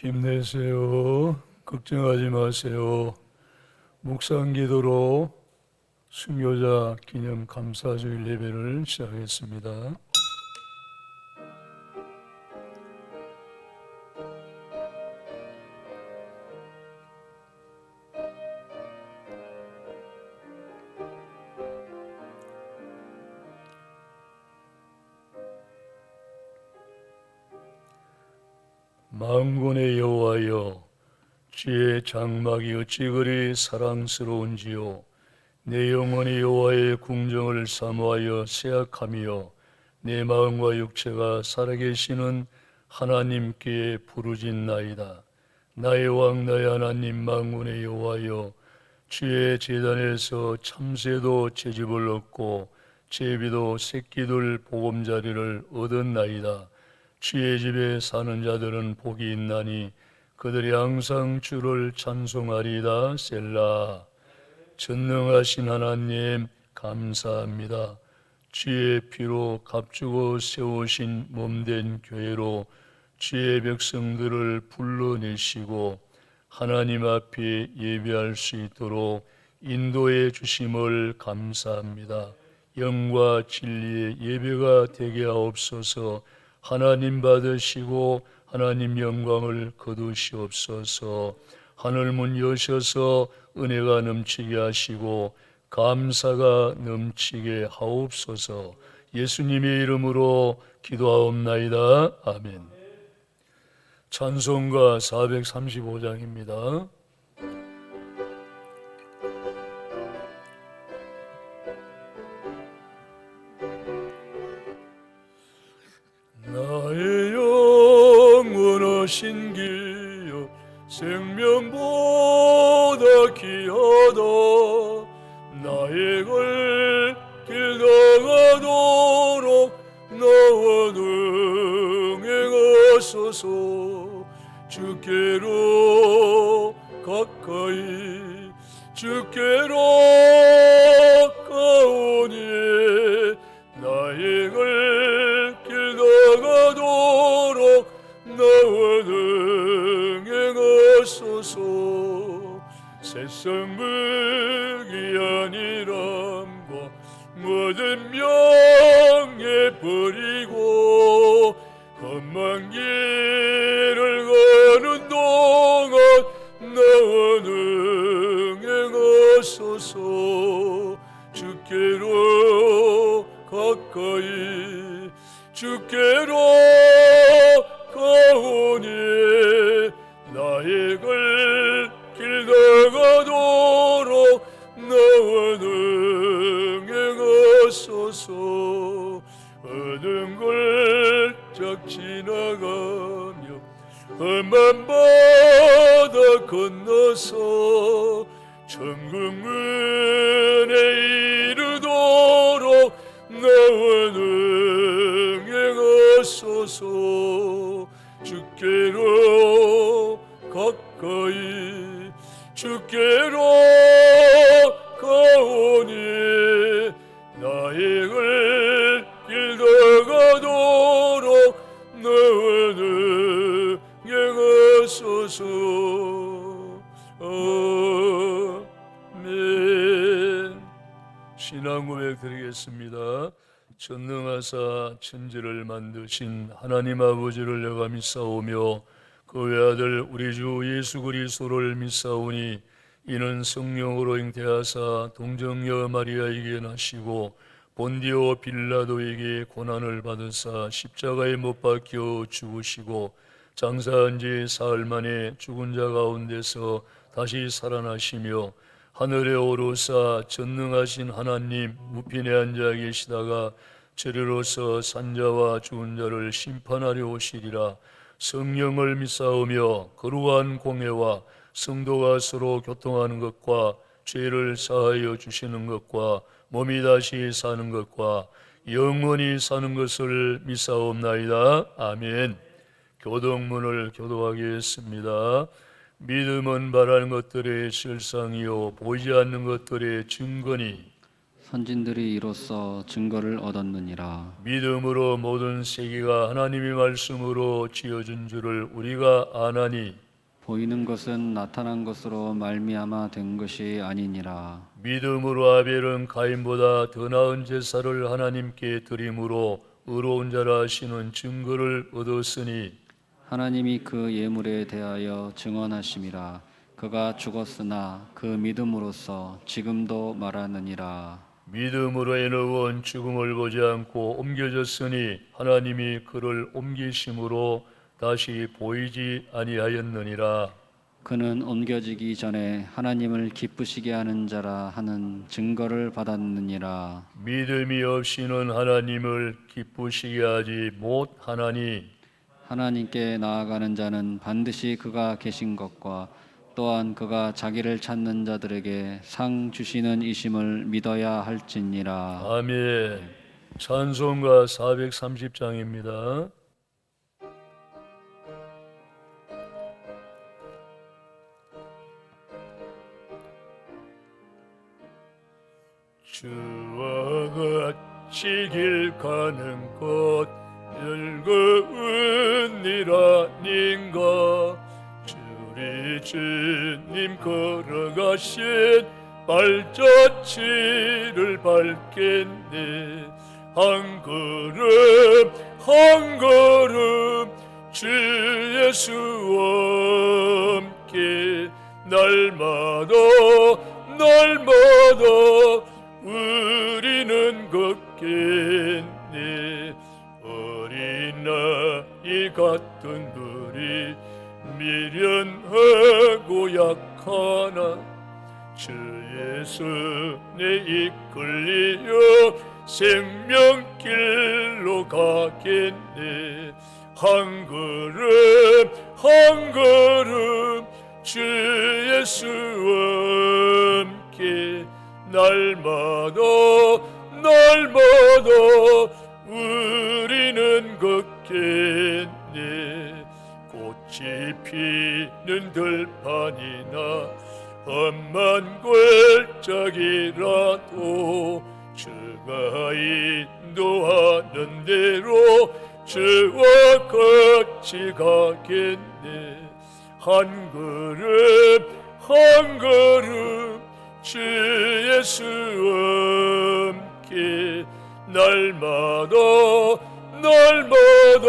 힘내세요. 걱정하지 마세요. 묵상기도로 순교자 기념 감사주일 예배를 시작했습니다. 만군의 여호와여, 주의 장막이 어찌 그리 사랑스러운지요. 내 영혼이 여호와의 궁정을 사모하여 새약하며 내 마음과 육체가 살아계시는 하나님께 부르짖나이다. 나의 왕 나의 하나님 만군의 여호와여, 주의 제단에서 참새도 채집을 얻고 제비도 새끼들 보금자리를 얻었나이다. 주의 집에 사는 자들은 복이 있나니 그들이 항상 주를 찬송하리이다. 셀라. 전능하신 하나님 감사합니다. 주의 피로 값주고 세우신 몸된 교회로 주의 백성들을 불러내시고 하나님 앞에 예배할 수 있도록 인도해 주심을 감사합니다. 영과 진리의 예배가 되게 하옵소서. 하나님 받으시고 하나님 영광을 거두시옵소서. 하늘문 여셔서 은혜가 넘치게 하시고 감사가 넘치게 하옵소서. 예수님의 이름으로 기도하옵나이다. 아멘. 찬송가 435장입니다. 나의 영원하신 기여 생명보다 귀하다. 나의 길 나가도록 나와 동행하소서. 주께로 가까이 주께로 가오니 나의 길 나가도록 나와 동행하소서. 세상 무기한이람과 모든 명예 버리고 험한 길을 가는 동안 나와 동행하소서. 주께로 가까이 주께로 가오니 나의 길 나가도록 나와 동행하소서. 어두운 골짝 지나가며 험한 바다 건너서 천국 문에 이르도록 나와 동행하소서. 주께로 가까이 주께로 가오니 나의 길 나가도록 나와 동행하소서. 아멘. 신앙 고백 드리겠습니다. 전능하사 천지를 만드신 하나님 아버지를 내가 믿사오며 그 외아들 우리 주 예수 그리스도를 믿사오니 이는 성령으로 잉태하사 동정녀 마리아에게 나시고 본디오 빌라도에게 고난을 받으사 십자가에 못 박혀 죽으시고 장사한 지 사흘 만에 죽은 자 가운데서 다시 살아나시며 하늘에 오르사 전능하신 하나님 우편에 앉아 계시다가 저리로서 산자와 죽은 자를 심판하려 오시리라. 성령을 믿사오며 거룩한 공회와 성도가 서로 교통하는 것과 죄를 사하여 주시는 것과 몸이 다시 사는 것과 영원히 사는 것을 믿사옵나이다. 아멘. 교동문을 교도하겠습니다. 믿음은 바라는 것들의 실상이요 보이지 않는 것들의 증거니 선진들이 이로써 증거를 얻었느니라. 믿음으로 모든 세계가 하나님의 말씀으로 지어진 줄을 우리가 아나니 보이는 것은 나타난 것으로 말미암아 된 것이 아니니라. 믿음으로 아벨은 가인보다 더 나은 제사를 하나님께 드림으로 의로운 자라 하시는 증거를 얻었으니 하나님이 그 예물에 대하여 증언하심이라. 그가 죽었으나 그 믿음으로써 지금도 말하느니라. 믿음으로 에녹은 죽음을 보지 않고 옮겨졌으니 하나님이 그를 옮기심으로 다시 보이지 아니하였느니라. 그는 옮겨지기 전에 하나님을 기쁘시게 하는 자라 하는 증거를 받았느니라. 믿음이 없이는 하나님을 기쁘시게 하지 못하나니 하나님께 나아가는 자는 반드시 그가 계신 것과 또한 그가 자기를 찾는 자들에게 상 주시는 이심을 믿어야 할지니라. 아멘. 찬송가 430장입니다. 주와 같이 길 가는 것 즐거운 일 아닌가. 우리 주님 걸어가신 발자취를 밟겠네. 한 걸음 한 걸음 주 예수와 함께 날마다 날마다 우리는 걷겠네. 어린아이 같은 우리 미련하고 약하나 주 예수에 이끌리어 생명길로 가겠네. 한 걸음 한 걸음 주 예수와 함께 날마다 날마다 우리는 걷겠네. 꽃이 피는 들판이나 험한 골짜기라도 주가 인도하는 대로 주와 같이 가겠네. 한 걸음 한 걸음 주 예수와 함께 날마다 날마다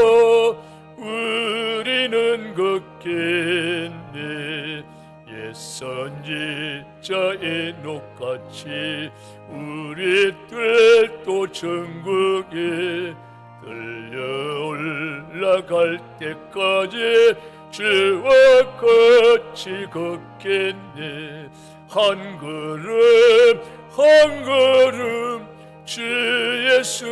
우리는 걷겠네. 옛 선지자 에녹같이 우리들도 천국에 들려 올라갈 때까지 주와 같이 걷겠네. 한 걸음 한 걸음 주 예수와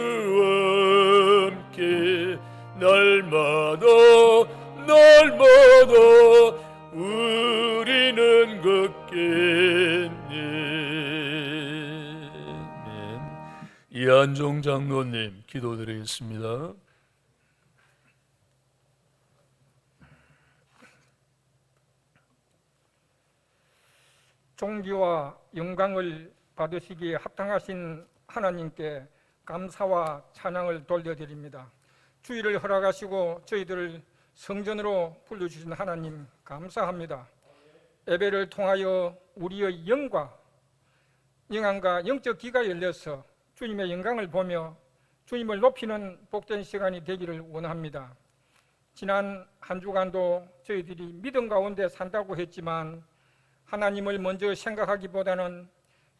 함께 날마다 날마다 우리는 걷겠네. 이한종 장로님 기도드리겠습니다. 존귀와 영광을 받으시기에 합당하신 하나님께 감사와 찬양을 돌려드립니다. 주의를 허락하시고 저희들을 성전으로 불러주신 하나님 감사합니다. 예배를 통하여 우리의 영과 영적 귀가 열려서 주님의 영광을 보며 주님을 높이는 복된 시간이 되기를 원합니다. 지난 한 주간도 저희들이 믿음 가운데 산다고 했지만 하나님을 먼저 생각하기보다는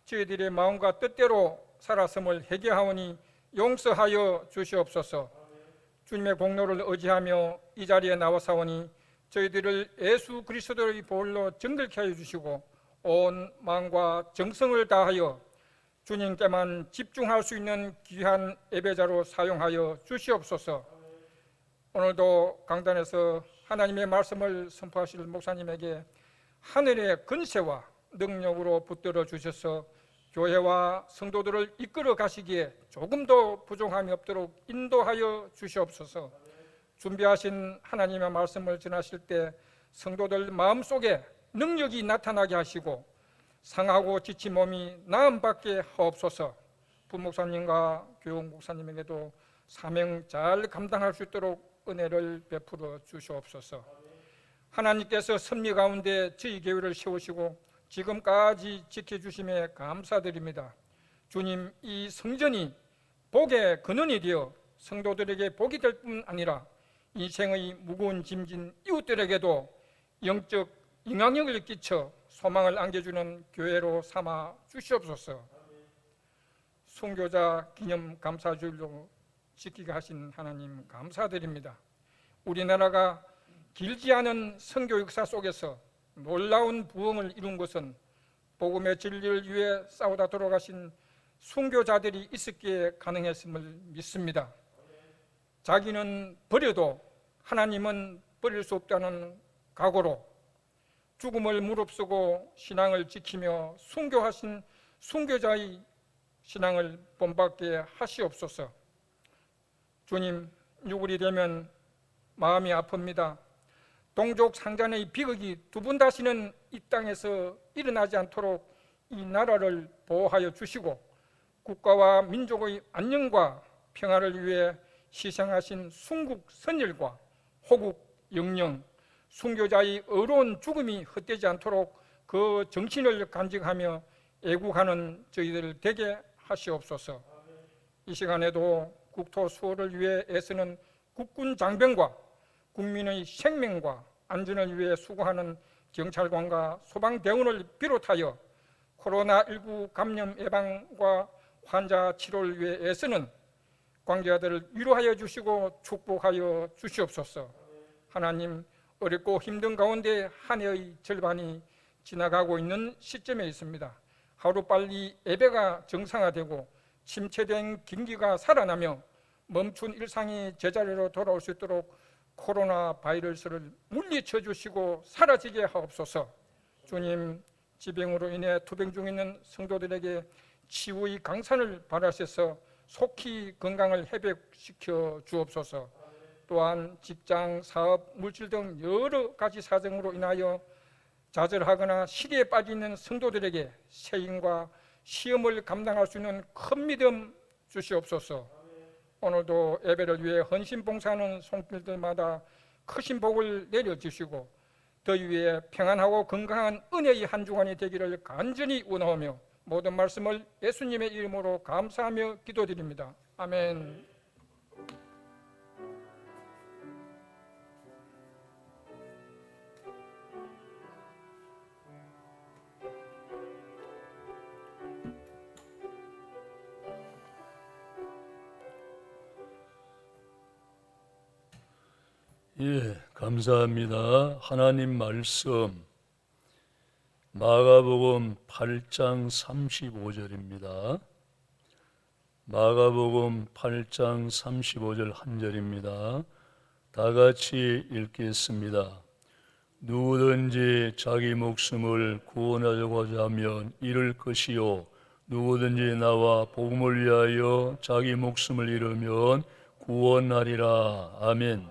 저희들의 마음과 뜻대로 살았음을 회개하오니 용서하여 주시옵소서. 주님의 공로를 의지하며 이 자리에 나와사오니 저희들을 예수 그리스도의 보혈로 정결케 하여 주시고 온 마음과 정성을 다하여 주님께만 집중할 수 있는 귀한 예배자로 사용하여 주시옵소서. 오늘도 강단에서 하나님의 말씀을 선포하실 목사님에게 하늘의 권세와 능력으로 붙들어 주셔서 교회와 성도들을 이끌어 가시기에 조금도 부족함이 없도록 인도하여 주시옵소서. 준비하신 하나님의 말씀을 전하실 때 성도들 마음속에 능력이 나타나게 하시고 상하고 지친 몸이 나음받게 하옵소서. 부목사님과 교육 목사님에게도 사명 잘 감당할 수 있도록 은혜를 베풀어 주시옵소서. 하나님께서 섭리 가운데 저희 교회를 세우시고 지금까지 지켜주심에 감사드립니다. 주님, 이 성전이 복의 근원이 되어 성도들에게 복이 될 뿐 아니라 인생의 무거운 짐진 이웃들에게도 영적 영향력을 끼쳐 소망을 안겨주는 교회로 삼아 주시옵소서. 순교자 기념 감사주일로 지키게 하신 하나님 감사드립니다. 우리나라가 길지 않은 선교 역사 속에서 놀라운 부흥을 이룬 것은 복음의 진리를 위해 싸우다 돌아가신 순교자들이 있었기에 가능했음을 믿습니다. 자기는 버려도 하나님은 버릴 수 없다는 각오로 죽음을 무릅쓰고 신앙을 지키며 순교하신 순교자의 신앙을 본받게 하시옵소서. 주님, 6월이 되면 마음이 아픕니다. 동족 상잔의 비극이 두 번 다시는 이 땅에서 일어나지 않도록 이 나라를 보호하여 주시고 국가와 민족의 안녕과 평화를 위해 희생하신 순국 선열과 호국 영령, 순교자의 어려운 죽음이 헛되지 않도록 그 정신을 간직하며 애국하는 저희들 되게 하시옵소서. 이 시간에도 국토 수호를 위해 애쓰는 국군 장병과 국민의 생명과 안전을 위해 수고하는 경찰관과 소방대원을 비롯하여 코로나19 감염 예방과 환자 치료를 위해 애쓰는 관계자들을 위로하여 주시고 축복하여 주시옵소서. 하나님, 어렵고 힘든 가운데 한 해의 절반이 지나가고 있는 시점에 있습니다. 하루빨리 예배가 정상화되고 침체된 경기가 살아나며 멈춘 일상이 제자리로 돌아올 수 있도록 코로나 바이러스를 물리쳐 주시고 사라지게 하옵소서. 주님, 지병으로 인해 투병 중에 있는 성도들에게 치유의 강산을 발하셔서 속히 건강을 회복시켜 주옵소서. 또한 직장, 사업, 물질 등 여러 가지 사정으로 인하여 좌절하거나 시리에 빠져 있는 성도들에게 세임과 시험을 감당할 수 있는 큰 믿음 주시옵소서. 오늘도 예배를 위해 헌신 봉사하는 손길들마다 크신 복을 내려주시고 더위 위에 평안하고 건강한 은혜의 한 주간이 되기를 간절히 원하오며 모든 말씀을 예수님의 이름으로 감사하며 기도드립니다. 아멘. 예, 감사합니다. 하나님 말씀 마가복음 8장 35절입니다. 마가복음 8장 35절 한 절입니다. 다 같이 읽겠습니다. 누구든지 자기 목숨을 구원하려고자 하면 잃을 것이요 누구든지 나와 복음을 위하여 자기 목숨을 잃으면 구원하리라. 아멘.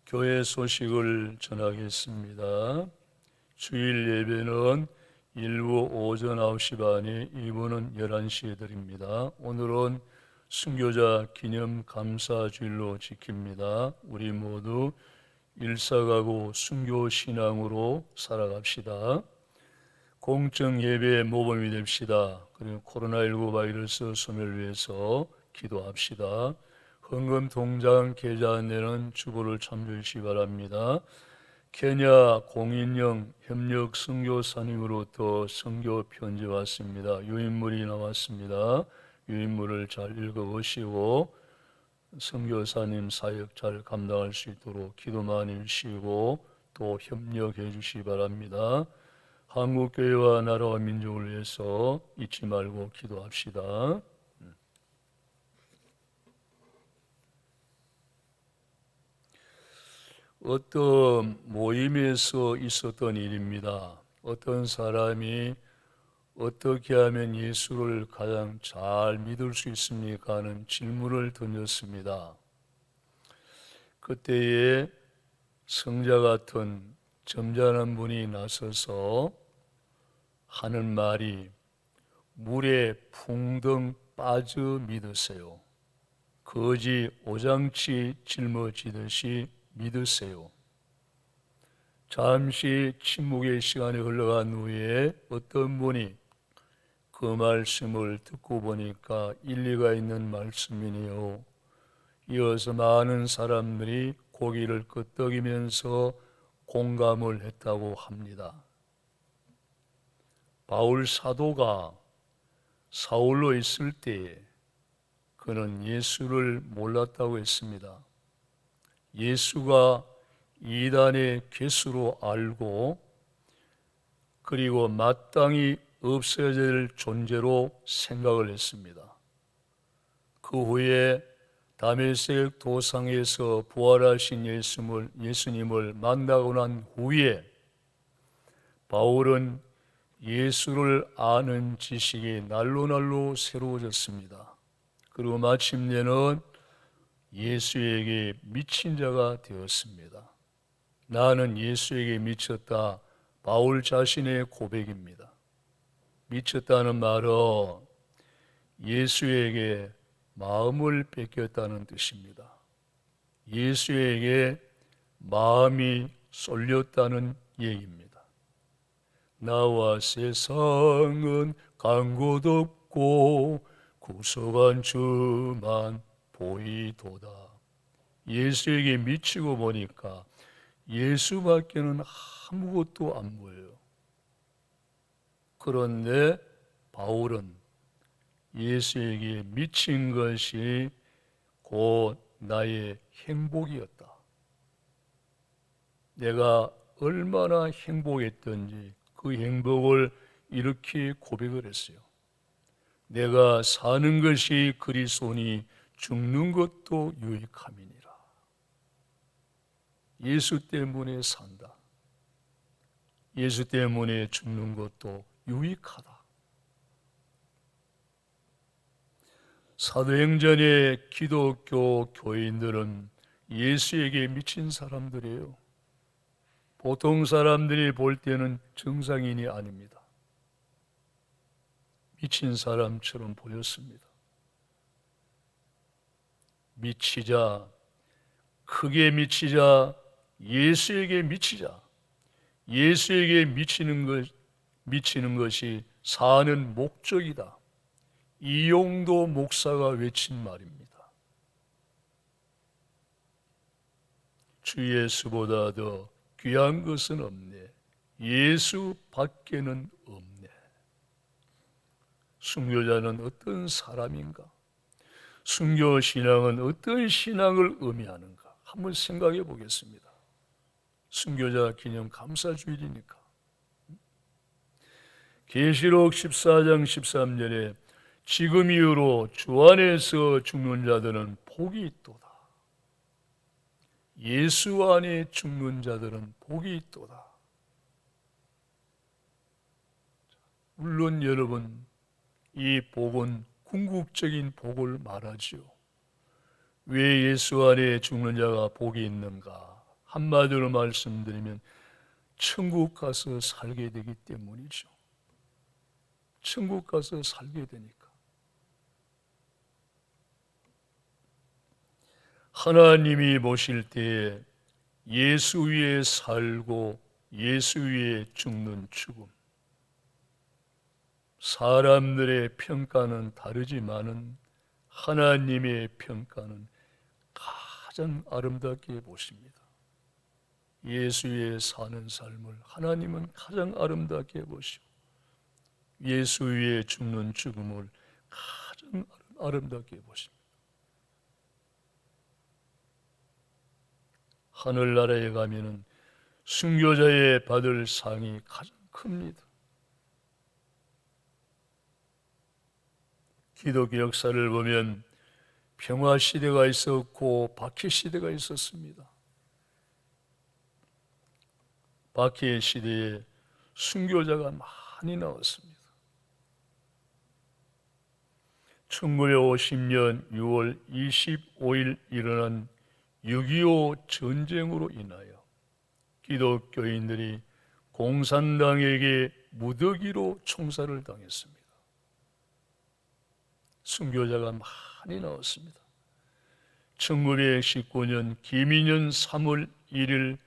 교회 소식을 전하겠습니다. 주일 예배는 1부 오전 9시 반에 2부는 11시에 드립니다. 오늘은 순교자 기념 감사 주일로 지킵니다. 우리 모두 일사가고 순교 신앙으로 살아갑시다. 공적 예배 모범이 됩시다. 그리고 코로나19 바이러스 소멸을 위해서 기도합시다. 헌금 통장 계좌 안내는 주보를 참조해 주시기 바랍니다. 케냐 공인형 협력 선교사님으로부터 선교 편지 왔습니다. 유인물이 나왔습니다. 유인물을 잘 읽어보시고 선교사님 사역 잘 감당할 수 있도록 기도 많이 해주시고 또 협력해 주시기 바랍니다. 한국교회와 나라와 민족을 위해서 잊지 말고 기도합시다. 어떤 모임에서 있었던 일입니다. 어떤 사람이 어떻게 하면 예수를 가장 잘 믿을 수 있습니까? 하는 질문을 던졌습니다. 그때에 성자 같은 점잖은 분이 나서서 하는 말이 물에 풍덩 빠져 믿으세요. 거지 오장치 짊어지듯이 믿으세요. 잠시 침묵의 시간이 흘러간 후에 어떤 분이 그 말씀을 듣고 보니까 일리가 있는 말씀이네요. 이어서 많은 사람들이 고개를 끄덕이면서 공감을 했다고 합니다. 바울 사도가 사울로 있을 때에 그는 예수를 몰랐다고 했습니다. 예수가 이단의 괴수로 알고 그리고 마땅히 없어야 될 존재로 생각을 했습니다. 그 후에 다메섹 도상에서 부활하신 예수님을 만나고 난 후에 바울은 예수를 아는 지식이 날로 새로워졌습니다. 그리고 마침내는 예수에게 미친 자가 되었습니다. 나는 예수에게 미쳤다. 바울 자신의 고백입니다. 미쳤다는 말은 예수에게 마음을 뺏겼다는 뜻입니다. 예수에게 마음이 쏠렸다는 얘기입니다. 나와 세상은 간 곳 없고 구속한 주만 보이도다. 예수에게 미치고 보니까 예수밖에는 아무것도 안 보여요. 그런데 바울은 예수에게 미친 것이 곧 나의 행복이었다. 내가 얼마나 행복했던지 그 행복을 이렇게 고백을 했어요. 내가 사는 것이 그리스도니 죽는 것도 유익함이니라. 예수 때문에 산다. 예수 때문에 죽는 것도 유익하다. 사도행전의 기독교 교인들은 예수에게 미친 사람들이에요. 보통 사람들이 볼 때는 정상인이 아닙니다. 미친 사람처럼 보였습니다. 미치자, 크게 미치자, 예수에게 미치자. 예수에게 미치는 것이 사는 목적이다. 이용도 목사가 외친 말입니다. 주 예수보다 더 귀한 것은 없네. 예수 밖에는 없네. 순교자는 어떤 사람인가? 순교 신앙은 어떤 신앙을 의미하는가? 한번 생각해 보겠습니다. 순교자 기념 감사주일이니까. 계시록 14장 13절에 지금 이후로 주 안에서 죽는 자들은 복이 있도다. 예수 안에 죽는 자들은 복이 있도다. 물론 여러분, 이 복은 궁극적인 복을 말하지요. 왜 예수 안에 죽는 자가 복이 있는가? 한마디로 말씀드리면 천국 가서 살게 되기 때문이죠. 천국 가서 살게 되니까. 하나님이 보실 때에 예수 위에 살고 예수 위에 죽는 죽음. 사람들의 평가는 다르지만은 하나님의 평가는 가장 아름답게 보십니다. 예수 위에 사는 삶을 하나님은 가장 아름답게 보시고 예수 위에 죽는 죽음을 가장 아름답게 보십니다. 하늘나라에 가면은 순교자의 받을 상이 가장 큽니다. 기독교 역사를 보면 평화 시대가 있었고 박해 시대가 있었습니다. 박해 시대에 순교자가 많이 나왔습니다. 1950년 6월 25일 일어난 6.25 전쟁으로 인하여 기독교인들이 공산당에게 무더기로 총살을 당했습니다. 순교자가 많이 나왔습니다. 1919년 김인현 3월 1일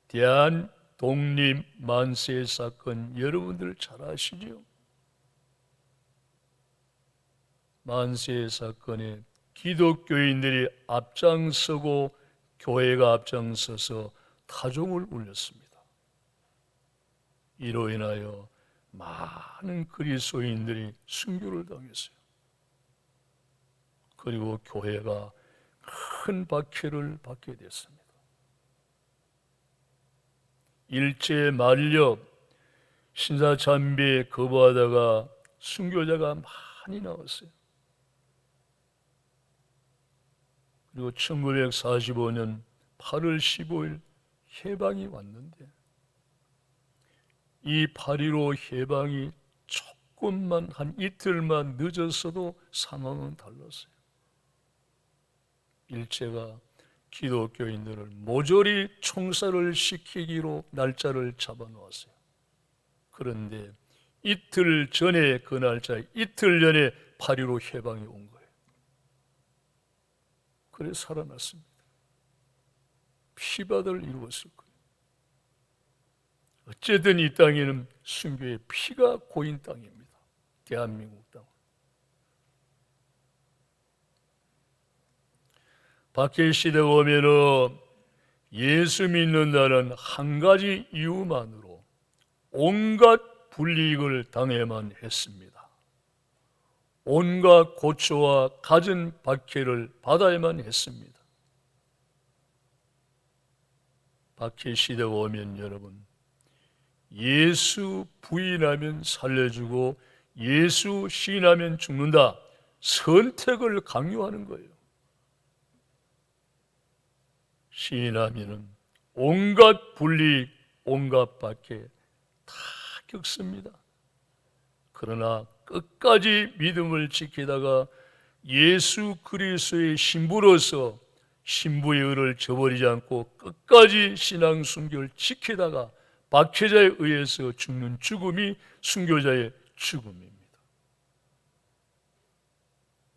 대한 독립 만세 사건 여러분들 잘 아시죠? 만세 사건에 기독교인들이 앞장서고 교회가 앞장서서 타종을 울렸습니다. 이로 인하여 많은 그리스도인들이 순교를 당했어요. 그리고 교회가 큰 박해를 받게 됐습니다. 일제 만렵 신사참배에 거부하다가 순교자가 많이 나왔어요. 그리고 1945년 8월 15일 해방이 왔는데 이 8.15 해방이 조금만 한 이틀만 늦었어도 상황은 달랐어요. 일제가 기독교인들을 모조리 총살을 시키기로 날짜를 잡아놓았어요. 그런데 이틀 전에 그 날짜 이틀 전에 8.15 해방이 온 거예요. 그래 살아났습니다. 피바다를 이루었을 거예요. 어쨌든 이 땅에는 순교의 피가 고인 땅입니다. 대한민국 땅. 박해 시대가 오면은 예수 믿는다는 한 가지 이유만으로 온갖 불이익을 당해만 했습니다. 온갖 고초와 갖은 박해를 받아야만 했습니다. 박해 시대가 오면 여러분, 예수 부인하면 살려주고 예수 시인하면 죽는다. 선택을 강요하는 거예요. 시인하면은 온갖 불이익, 온갖 박해 다 겪습니다. 그러나 끝까지 믿음을 지키다가 예수 그리스도의 신부로서 신부의 의를 저버리지 않고 끝까지 신앙 순교를 지키다가 박해자에 의해서 죽는 죽음이 순교자의 죽음입니다.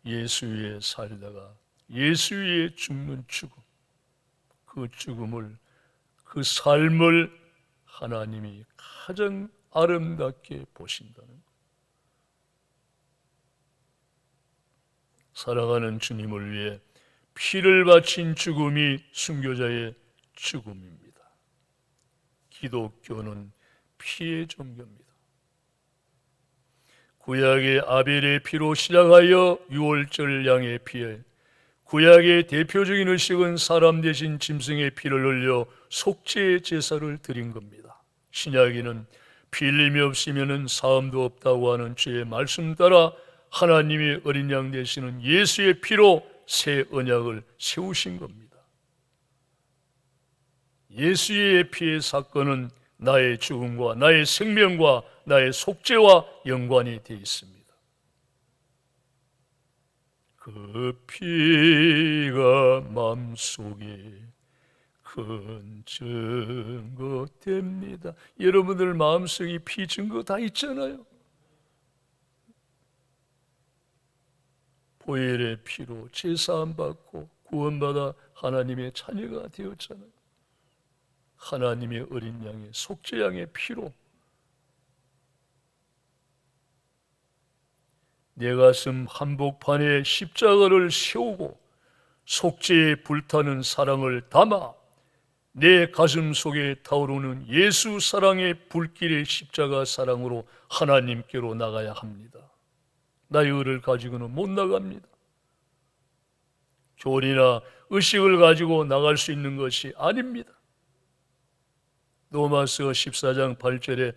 예수 위에 살다가 예수 위에 죽는 죽음, 그 죽음을, 그 삶을 하나님이 가장 아름답게 보신다는 것. 사랑하는 주님을 위해 피를 바친 죽음이 순교자의 죽음입니다. 기독교는 피의 종교입니다. 구약의 아벨의 피로 시작하여 유월절 양의 피에, 구약의 대표적인 의식은 사람 대신 짐승의 피를 흘려 속죄의 제사를 드린 겁니다. 신약에는 피 흘림이 없으면 사함도 없다고 하는 주의 말씀 따라 하나님의 어린 양 되시는 예수의 피로 새 언약을 세우신 겁니다. 예수의 피의 사건은 나의 죽음과 나의 생명과 나의 속죄와 연관이 되어 있습니다. 그 피가 마음속에 큰 증거 됩니다. 여러분들 마음속에 피 증거 다 있잖아요. 보혈의 피로 제사함 받고 구원받아 하나님의 자녀가 되었잖아요. 하나님의 어린 양의 속죄 양의 피로 내 가슴 한복판에 십자가를 세우고 속죄에 불타는 사랑을 담아 내 가슴 속에 타오르는 예수 사랑의 불길의 십자가 사랑으로 하나님께로 나가야 합니다. 나의 의를 가지고는 못 나갑니다. 교리나 의식을 가지고 나갈 수 있는 것이 아닙니다. 로마서 14장 8절에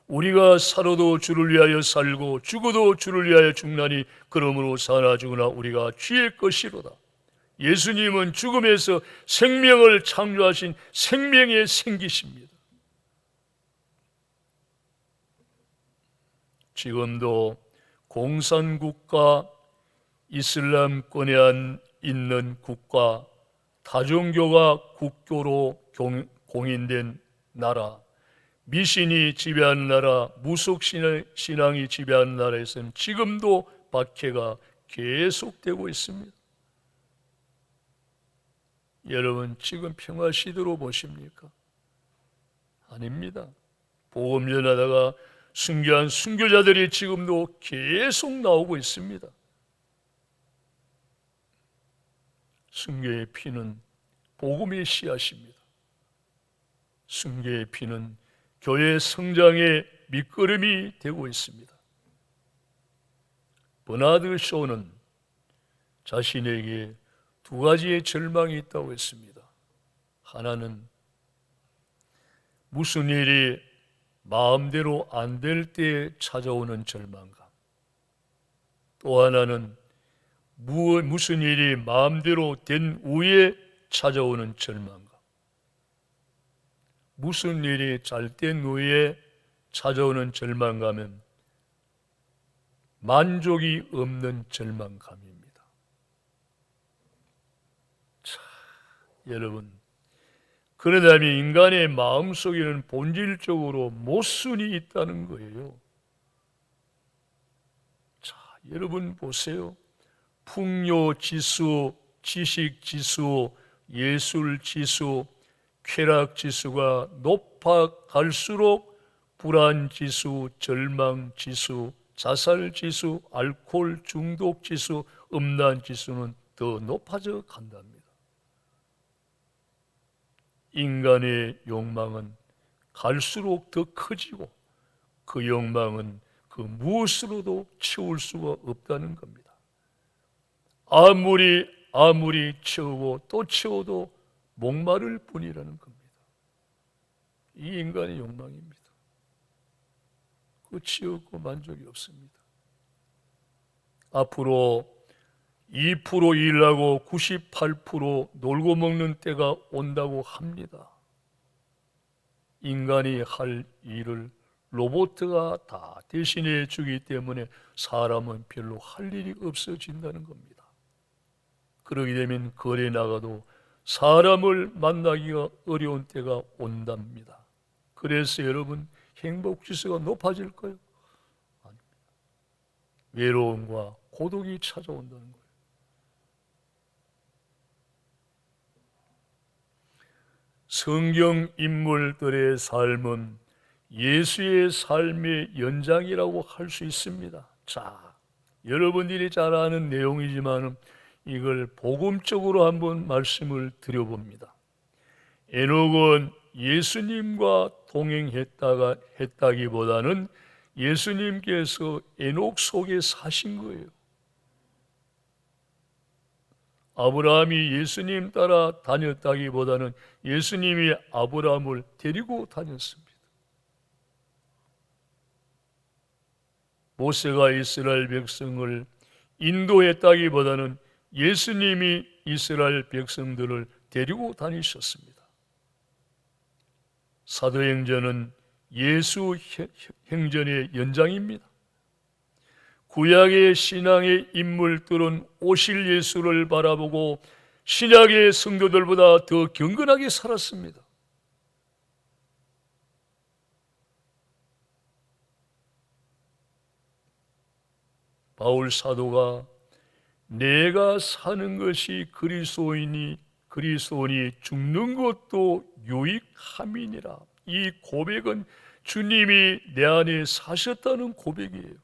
우리가 살아도 주를 위하여 살고 죽어도 주를 위하여 죽나니 그러므로 사나 죽으나 우리가 주의 것이로다. 예수님은 죽음에서 생명을 창조하신 생명의 생기십니다. 지금도 공산국가, 이슬람권에 있는 국가, 다종교가 국교로 공인된 나라, 미신이 지배하는 나라, 무속신앙이 지배하는 나라에서는 지금도 박해가 계속되고 있습니다. 여러분, 지금 평화 시대로 보십니까? 아닙니다. 복음 전하다가 순교한 순교자들이 지금도 계속 나오고 있습니다. 순교의 피는 복음의 씨앗입니다. 순교의 피는 교회 성장의 밑거름이 되고 있습니다. 버나드 쇼는 자신에게 두 가지의 절망이 있다고 했습니다. 하나는 무슨 일이 마음대로 안 될 때 찾아오는 절망감, 또 하나는 무슨 일이 마음대로 된 후에 찾아오는 절망감. 무슨 일이 잘 된 후에 찾아오는 절망감은 만족이 없는 절망감입니다. 자, 여러분, 그러다면 인간의 마음속에는 본질적으로 모순이 있다는 거예요. 자, 여러분 보세요. 풍요지수, 지식지수, 예술지수, 쾌락지수가 높아갈수록 불안지수, 절망지수, 자살지수, 알코올 중독지수, 음란지수는 더 높아져 간답니다. 인간의 욕망은 갈수록 더 커지고 그 욕망은 그 무엇으로도 채울 수가 없다는 겁니다. 아무리 채우고 또 채워도 목마를 뿐이라는 겁니다. 이 인간의 욕망입니다. 끝이 없고 만족이 없습니다. 앞으로 2% 일하고 98% 놀고 먹는 때가 온다고 합니다. 인간이 할 일을 로봇가 다 대신해 주기 때문에 사람은 별로 할 일이 없어진다는 겁니다. 그러게 되면 거리에 나가도 사람을 만나기가 어려운 때가 온답니다. 그래서 여러분, 행복지수가 높아질까요? 아닙니다. 외로움과 고독이 찾아온다는 거예요. 성경 인물들의 삶은 예수의 삶의 연장이라고 할 수 있습니다. 자, 여러분들이 잘 아는 내용이지만 이걸 복음적으로 한번 말씀을 드려봅니다. 에녹은 예수님과 동행했다기보다는 예수님께서 에녹 속에 사신 거예요. 아브라함이 예수님 따라 다녔다기보다는 예수님이 아브라함을 데리고 다녔습니다. 모세가 이스라엘 백성을 인도했다기보다는 예수님이 이스라엘 백성들을 데리고 다니셨습니다. 사도행전은 예수 행전의 연장입니다. 구약의 신앙의 인물들은 오실 예수를 바라보고 신약의 성도들보다 더 경건하게 살았습니다. 바울 사도가 내가 사는 것이 그리스도이니 죽는 것도 유익함이니라. 이 고백은 주님이 내 안에 사셨다는 고백이에요.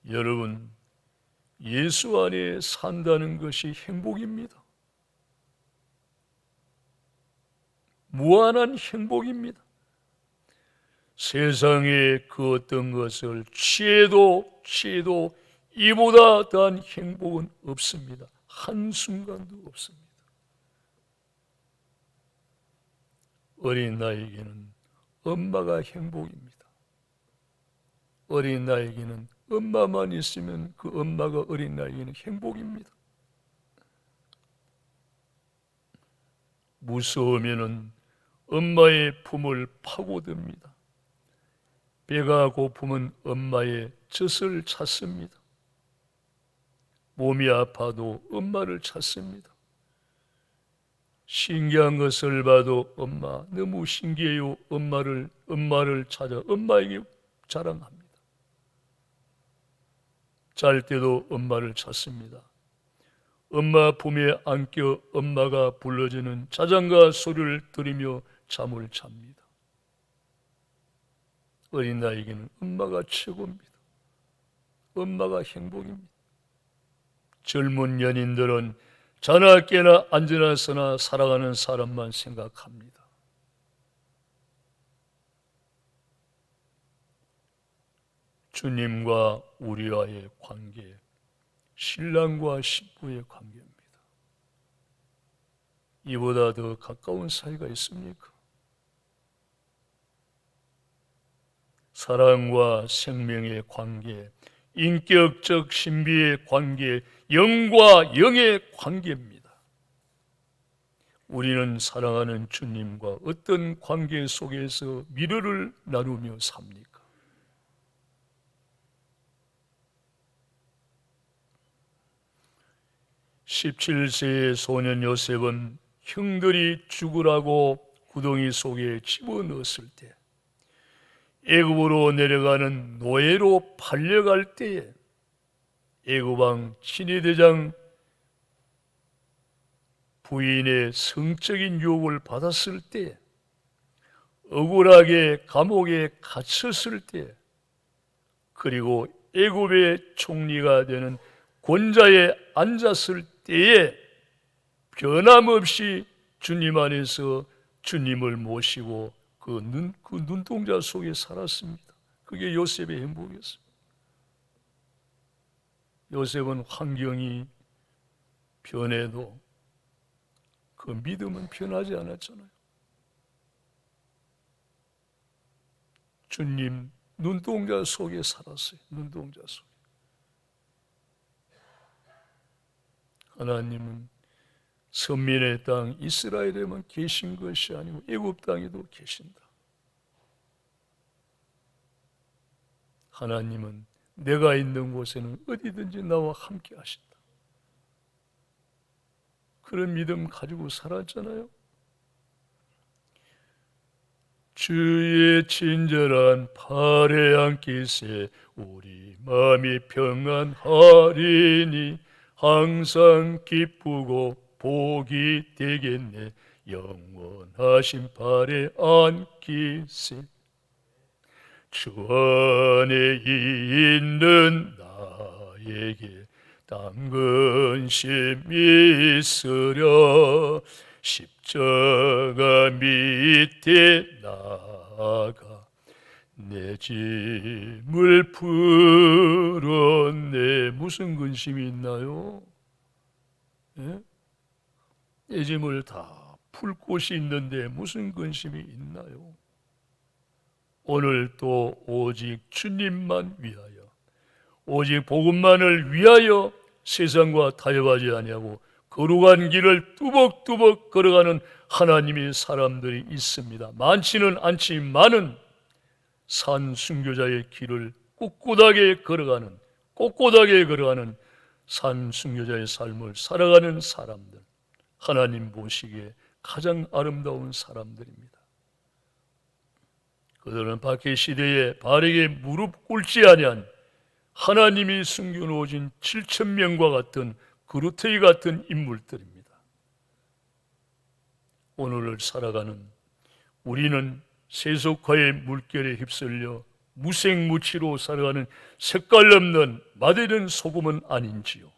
여러분, 예수 안에 산다는 것이 행복입니다. 무한한 행복입니다. 세상의 그 어떤 것을 취해도 이보다 더한 행복은 없습니다. 한순간도 없습니다. 어린 나에게는 엄마가 행복입니다. 어린 나에게는 엄마만 있으면 그 엄마가 어린 나에게는 행복입니다. 무서우면은 엄마의 품을 파고듭니다. 배가 고프면 엄마의 젖을 찾습니다. 몸이 아파도 엄마를 찾습니다. 신기한 것을 봐도 엄마 너무 신기해요. 엄마를 찾아 엄마에게 자랑합니다. 잘 때도 엄마를 찾습니다. 엄마 품에 안겨 엄마가 불러주는 자장가 소리를 들으며 잠을 잡니다. 어린 나에게는 엄마가 최고입니다. 엄마가 행복입니다. 젊은 연인들은 자나 깨나 앉으나 서나 사랑하는 사람만 생각합니다. 주님과 우리와의 관계, 신랑과 신부의 관계입니다. 이보다 더 가까운 사이가 있습니까? 사랑과 생명의 관계, 인격적 신비의 관계, 영과 영의 관계입니다. 우리는 사랑하는 주님과 어떤 관계 속에서 미래를 나누며 삽니까? 17세의 소년 요셉은 형들이 죽으라고 구덩이 속에 집어넣었을 때, 애굽으로 내려가는 노예로 팔려갈 때에 애굽왕 친위대장 부인의 성적인 유혹을 받았을 때, 억울하게 감옥에 갇혔을 때, 그리고 애굽의 총리가 되는 권좌에 앉았을 때에 변함없이 주님 안에서 주님을 모시고 그 눈동자 속에 살았습니다. 그게 요셉의 행복이었습니다. 요셉은 환경이 변해도 그 믿음은 변하지 않았잖아요. 주님 눈동자 속에 살았어요. 눈동자 속에. 하나님은 선민의 땅 이스라엘에만 계신 것이 아니고 애굽 땅에도 계신다. 하나님은 내가 있는 곳에는 어디든지 나와 함께 하신다. 그런 믿음 가지고 살았잖아요. 주의 친절한 팔에 안기세 우리 마음이 평안하리니 항상 기쁘고 복이 되겠네. 영원하신 팔에 안기세. 주 안에 있는 나에게 딴 근심이 있으려 십자가 밑에 나가 내 짐을 풀었네. 무슨 근심이 있나요? 예? 내 짐을 다 풀 곳이 있는데 무슨 근심이 있나요? 오늘 또 오직 주님만 위하여, 오직 복음만을 위하여 세상과 타협하지 아니하고 거룩한 길을 뚜벅뚜벅 걸어가는 하나님의 사람들이 있습니다. 많지는 않지만은 산 순교자의 길을 꿋꿋하게 걸어가는 산 순교자의 삶을 살아가는 사람들, 하나님 보시기에 가장 아름다운 사람들입니다. 그들은 박해 시대에 바르게 무릎 꿇지 아니한 하나님이 숨겨놓으신 7,000명과 같은 그루테이 같은 인물들입니다. 오늘을 살아가는 우리는 세속화의 물결에 휩쓸려 무색무취로 살아가는 색깔 없는 맛없는 소금은 아닌지요.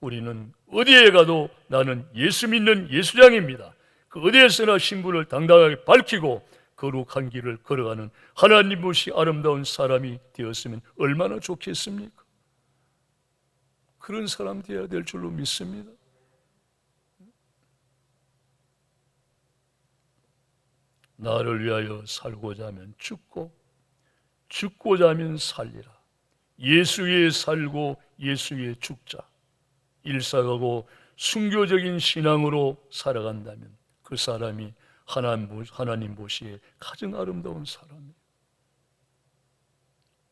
우리는 어디에 가도 나는 예수 믿는 예수장입니다. 그 어디에서나 신분을 당당하게 밝히고 거룩한 길을 걸어가는 하나님 보시 아름다운 사람이 되었으면 얼마나 좋겠습니까? 그런 사람 되어야 될 줄로 믿습니다. 나를 위하여 살고자 하면 죽고 죽고자 하면 살리라. 예수 위에 살고 예수 위에 죽자. 일사하고 순교적인 신앙으로 살아간다면 그 사람이 하나님 보시기에 가장 아름다운 사람이에요.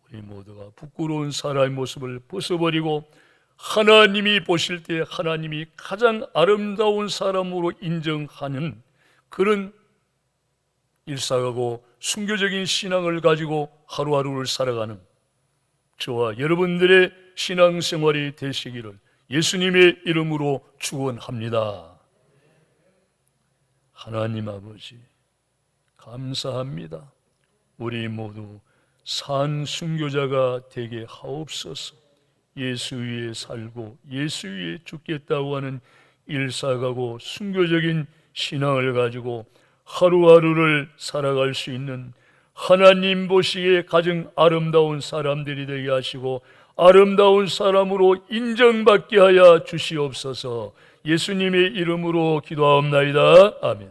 우리 모두가 부끄러운 사람의 모습을 벗어버리고 하나님이 보실 때 하나님이 가장 아름다운 사람으로 인정하는 그런 일사하고 순교적인 신앙을 가지고 하루하루를 살아가는 저와 여러분들의 신앙생활이 되시기를 예수님의 이름으로 축원합니다. 하나님 아버지 감사합니다. 우리 모두 산 순교자가 되게 하옵소서. 예수 위에 살고 예수 위에 죽겠다고 하는 일사가고 순교적인 신앙을 가지고 하루하루를 살아갈 수 있는 하나님 보시기에 가장 아름다운 사람들이 되게 하시고 아름다운 사람으로 인정받게 하여 주시옵소서. 예수님의 이름으로 기도하옵나이다. 아멘.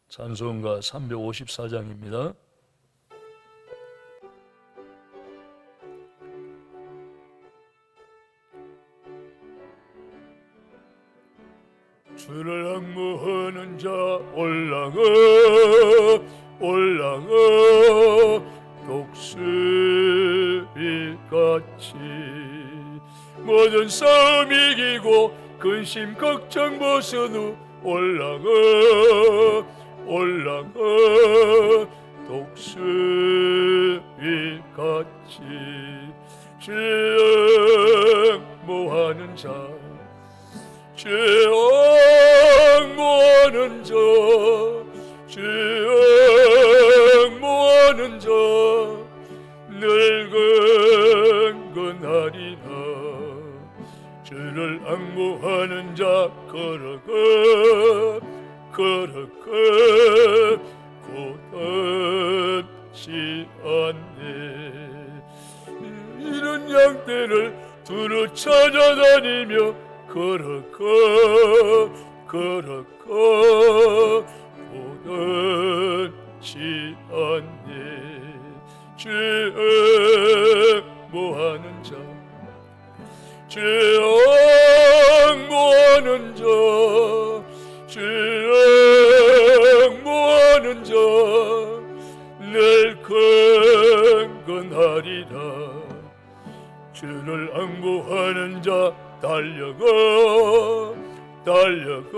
찬송가 354장입니다. 주를 항무하는 자 올라가 올라가 독수리같이 모든 싸움 이기고 근심 걱정 벗은 후 올라가 올라가 독수리같이 증모하는 자 증모하는 자 증모하는 자 늘 근근하리라. 주를 앙모하는 자 걸어가 걸어가 고단치 않네. 이런 양떼를 두루 찾아다니며 걸어가 걸어가 고단치 않네. 증모하는 자 증모하는 자 증모하는 자 늘 근근하리라. 주를 앙모하는 자 달려가 달려가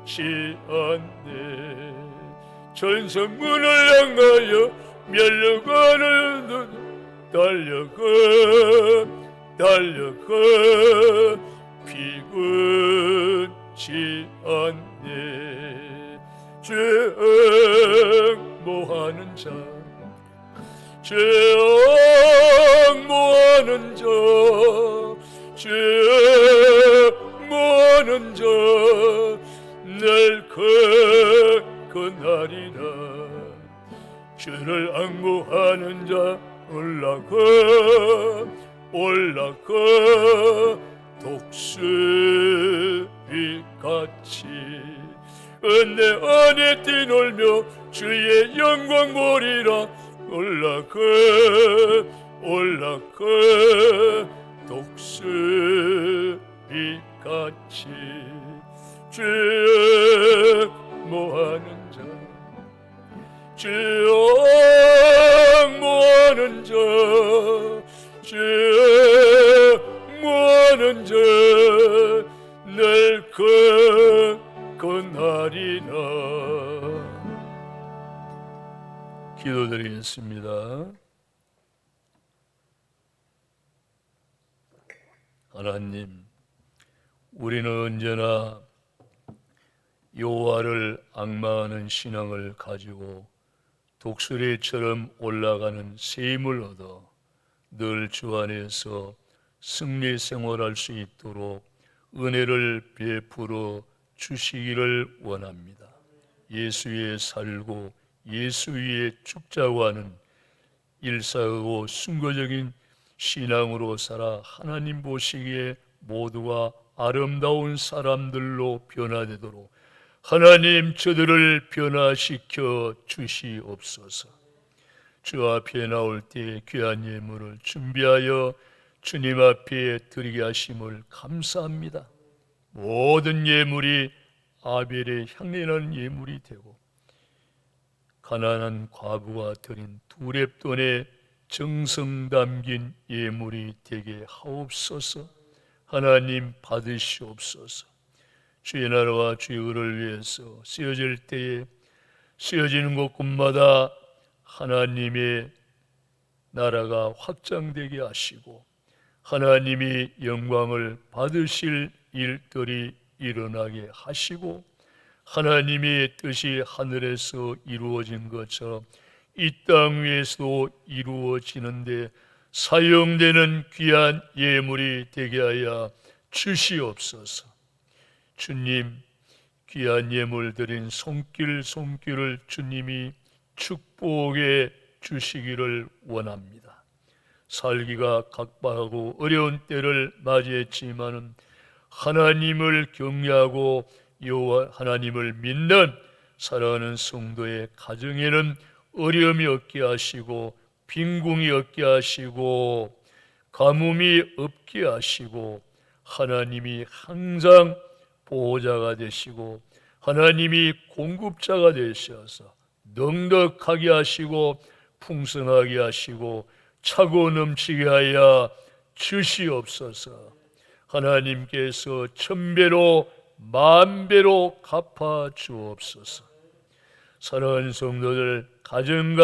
열지 않네. 전성문을 향하여 멸려가는 달려가 달려가 비근치 않네. 증모하는 자 증모하는 자 증모하는 자 늘 근근하리라. 주를 앙모하는 자 올라가 올라가 독수리같이 은혜 안에 뛰놀며 주의 영광 보리라. 올라가 올라가 독수리같이 증모하는 자 증모하는 자 증모하는 자 늘 근근하리라. 기도드리겠습니다. 하나님, 우리는 언제나 여호와를 앙망하는 신앙을 가지고 독수리처럼 올라가는 새 힘을 얻어 늘 주 안에서 승리 생활할 수 있도록 은혜를 베풀어 주시기를 원합니다. 예수 위에 살고 예수 위에 죽자고 하는 일사하고 순교적인 신앙으로 살아 하나님 보시기에 모두가 아름다운 사람들로 변화되도록 하나님 저들을 변화시켜 주시옵소서. 주 앞에 나올 때 귀한 예물을 준비하여 주님 앞에 드리게 하심을 감사합니다. 모든 예물이 아벨의 향내나는 예물이 되고 가난한 과부가 드린 두 렙돈의 정성 담긴 예물이 되게 하옵소서. 하나님 받으시옵소서. 주의 나라와 주의 의를 위해서 쓰여질 때에 쓰여지는 곳곳마다 하나님의 나라가 확장되게 하시고 하나님이 영광을 받으실 일들이 일어나게 하시고 하나님의 뜻이 하늘에서 이루어진 것처럼 이 땅 위에서도 이루어지는데 사용되는 귀한 예물이 되게 하여 주시옵소서. 주님, 귀한 예물 드린 손길을 주님이 축복해 주시기를 원합니다. 살기가 각박하고 어려운 때를 맞이했지만은 하나님을 경외하고 여호와 하나님을 믿는 사랑하는 성도의 가정에는 어려움이 없게 하시고 빈궁이 없게 하시고 가뭄이 없게 하시고 하나님이 항상 보호자가 되시고 하나님이 공급자가 되셔서 넉넉하게 하시고 풍성하게 하시고 차고 넘치게 하여 주시옵소서. 하나님께서 천배로 만배로 갚아 주옵소서. 사랑하는 성도들, 가정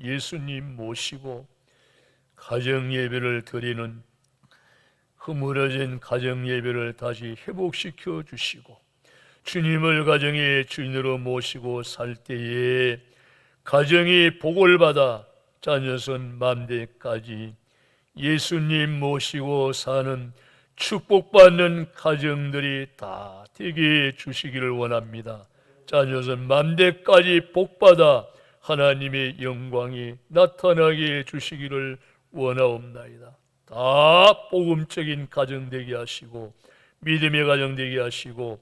예수님 모시고 가정 예배를 드리는 흐물어진 가정 예배를 다시 회복시켜 주시고 주님을 가정의 주인으로 모시고 살 때에 가정이 복을 받아 자녀선 만대까지 예수님 모시고 사는 축복받는 가정들이 다 되게 해 주시기를 원합니다. 자녀선 만대까지 복받아 하나님의 영광이 나타나게 해 주시기를 원하옵나이다. 다 복음적인 가정 되게 하시고 믿음의 가정 되게 하시고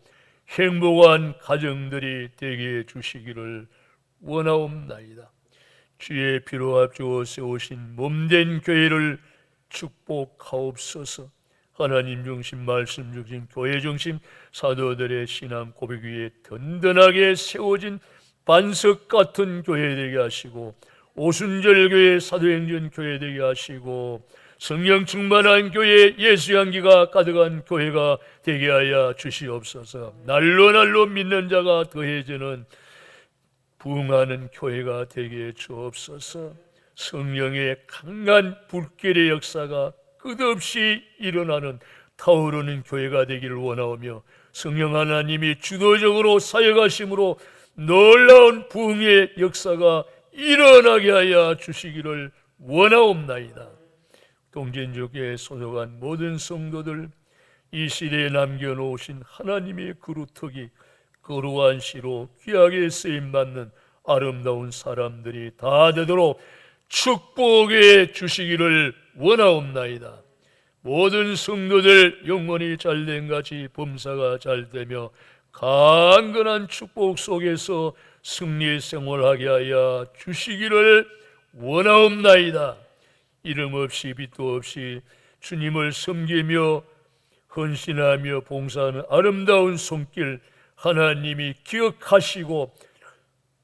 행복한 가정들이 되게 해 주시기를 원하옵나이다. 주의 피로 합주어 세우신 몸된 교회를 축복하옵소서. 하나님 중심, 말씀 중심, 교회 중심, 사도들의 신앙 고백 위에 든든하게 세워진 반석 같은 교회 되게 하시고 오순절 교회, 사도행전 교회 되게 하시고 성령 충만한 교회, 예수 향기가 가득한 교회가 되게 하여 주시옵소서. 날로 믿는 자가 더해지는 부흥하는 교회가 되게 주옵소서. 성령의 강한 불길의 역사가 끝없이 일어나는 타오르는 교회가 되기를 원하오며 성령 하나님이 주도적으로 사역하심으로 놀라운 부흥의 역사가 일어나게 하여 주시기를 원하옵나이다. 동전교회에 소속한 모든 성도들, 이 시대에 남겨놓으신 하나님의 그루터기 거룩한 시로 귀하게 쓰임받는 아름다운 사람들이 다 되도록 축복해 주시기를 원하옵나이다. 모든 성도들 영혼이 잘된 같이 범사가 잘되며 강건한 축복 속에서 승리의 생활하게 하여 주시기를 원하옵나이다. 이름 없이 빛도 없이 주님을 섬기며 헌신하며 봉사하는 아름다운 손길 하나님이 기억하시고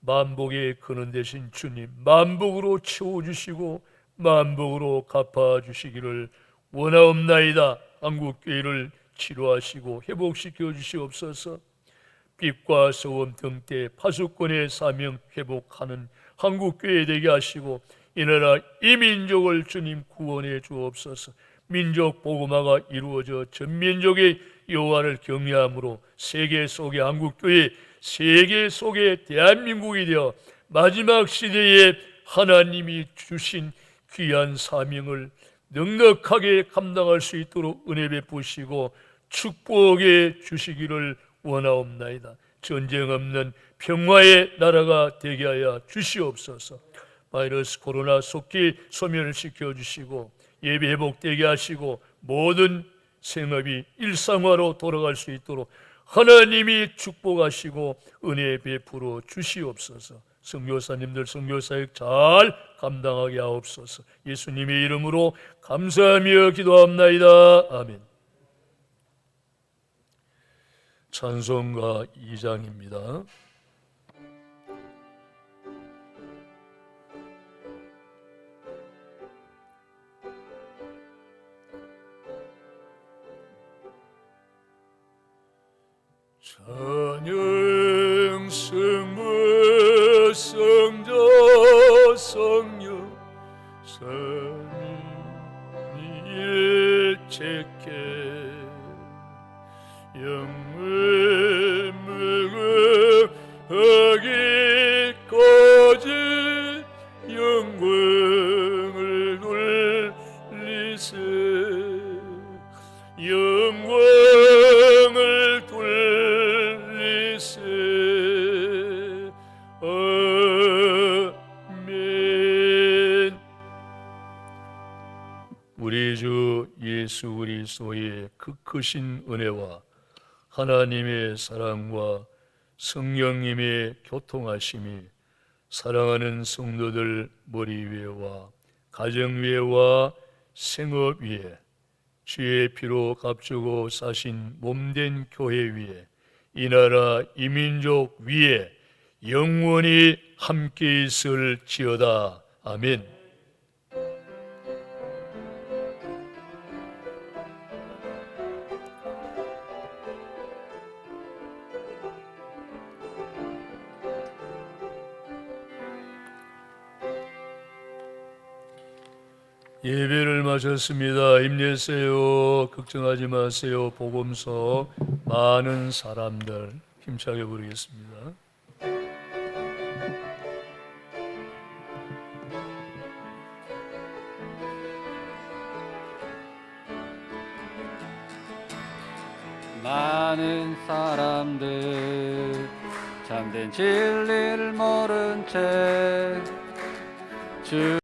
만복의 근원 되신 주님 만복으로 채워주시고 만복으로 갚아주시기를 원하옵나이다. 한국교회를 치료하시고 회복시켜 주시옵소서. 빛과 소금 등대 파수꾼의 사명 회복하는 한국교회 되게 하시고 이 나라 이 민족을 주님 구원해 주옵소서. 민족 복음화가 이루어져 전민족의 여호와를 경외함으로 세계 속의 한국교회, 세계 속의 대한민국이 되어 마지막 시대에 하나님이 주신 귀한 사명을 넉넉하게 감당할 수 있도록 은혜 베푸시고 축복해 주시기를 원하옵나이다. 전쟁 없는 평화의 나라가 되게 하여 주시옵소서. 바이러스 코로나 속히 소멸을 시켜주시고 예배 회복되게 하시고 모든 생업이 일상화로 돌아갈 수 있도록 하나님이 축복하시고 은혜 베풀어 주시옵소서. 선교사님들 선교사역 잘 감당하게 하옵소서. 예수님의 이름으로 감사하며 기도합나이다. 아멘. 찬송가 2장입니다. 찬양 승문 제게 영을 무궁하기까지 영광을 돌리세 영광을 돌리세 아멘. 우리 주 예수 그리스도의 그 크신 은혜와 하나님의 사랑과 성령님의 교통하심이 사랑하는 성도들 머리 위에와 가정 위에와 생업 위에 주의 피로 값주고 사신 몸된 교회 위에 이 나라 이 민족 위에 영원히 함께 있을지어다. 아멘. 예배를 마쳤습니다. 힘내세요. 걱정하지 마세요. 복음서 많은 사람들 힘차게 부르겠습니다. 많은 사람들 참된 진리를 모른 채 주